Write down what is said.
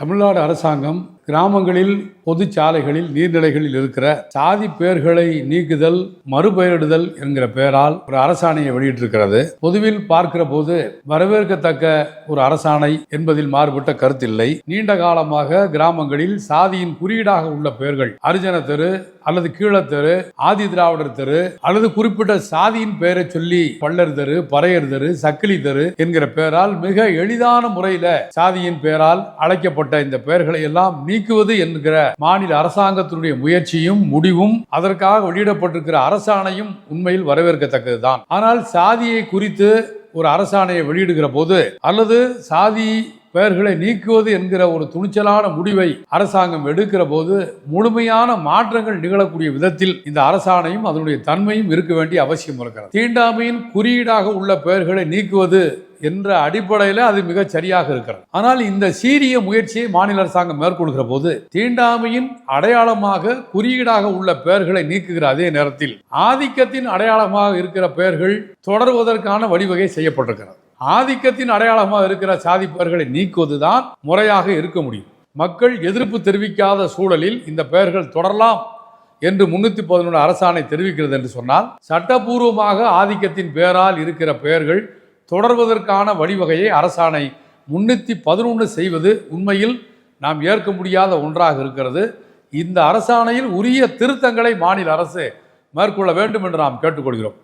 தமிழ்நாடு அரசாங்கம் கிராமங்களில் பொது சாலைகளில் நீர்நிலைகளில் இருக்கிற சாதி பெயர்களை நீக்குதல் மறுபெயரிடுதல் என்கிற பெயரால் ஒரு அரசாணையை வெளியிட்டிருக்கிறது. பொதுவில் பார்க்கிற போது வரவேற்கத்தக்க ஒரு அரசாணை என்பதில் மாறுபட்ட கருத்தில்லை. நீண்ட காலமாக கிராமங்களில் சாதியின் குறியீடாக உள்ள பெயர்கள் அரிஜன தெரு அல்லது கீழத்தெரு, ஆதி திராவிடர் தெரு அல்லது குறிப்பிட்ட சாதியின் பெயரை சொல்லி பள்ளர் தெரு, பறையர் தெரு, சக்கிலி தெரு என்கிற பெயரால் மிக எளிதான முறையில சாதியின் பெயரால் அழைக்கப்பட்ட இந்த பெயர்களை எல்லாம் நீக்குவது என்கிற மாநில அரசாங்கத்தினுடைய முயற்சியும் முடிவும் அதற்காக வெளியிடப்பட்டிருக்கிற அரசாணையும் உண்மையில் வரவேற்கத்தக்கதுதான். ஆனால் சாதியை குறித்து ஒரு அரசாணையை வெளியிடுகிற போது அல்லது சாதி பெயர்களை நீக்குவது என்கிற ஒரு துணிச்சலான முடிவை அரசாங்கம் எடுக்கிற போது முழுமையான மாற்றங்கள் நிகழக்கூடிய விதத்தில் இந்த அரசாணையும் அதனுடைய தன்மையும் இருக்க வேண்டிய அவசியம் இருக்கிறது. தீண்டாமையின் குறியீடாக உள்ள பெயர்களை நீக்குவது என்ற அடிப்படையில் அது மிக சரியாக இருக்கிறது. ஆனால் இந்த சீரிய முயற்சியை மாநில அரசாங்கம் மேற்கொள்கிற போது தீண்டாமையின் அடையாளமாக குறியீடாக உள்ள பெயர்களை நீக்குகிற அதே நேரத்தில் ஆதிக்கத்தின் அடையாளமாக இருக்கிற பெயர்கள் தொடர்வதற்கான வழிவகை செய்யப்பட்டிருக்கிறது. ஆதிக்கத்தின் அடையாளமாக இருக்கிற சாதி பெயர்களை நீக்குவதுதான் முறையாக இருக்க முடியும். மக்கள் எதிர்ப்பு தெரிவிக்காத சூழலில் இந்த பெயர்கள் தொடரலாம் என்று 311 அரசாணை தெரிவிக்கிறது என்று சொன்னால் சட்டபூர்வமாக ஆதிக்கத்தின் பெயரால் இருக்கிற பெயர்கள் தொடர்வதற்கான வழிவகையை அரசாணை 311 செய்வது உண்மையில் நாம் ஏற்க முடியாத ஒன்றாக இருக்கிறது. இந்த அரசாணையில் உரிய திருத்தங்களை மாநில அரசு மேற்கொள்ள வேண்டும் என்று நாம் கேட்டுக்கொள்கிறோம்.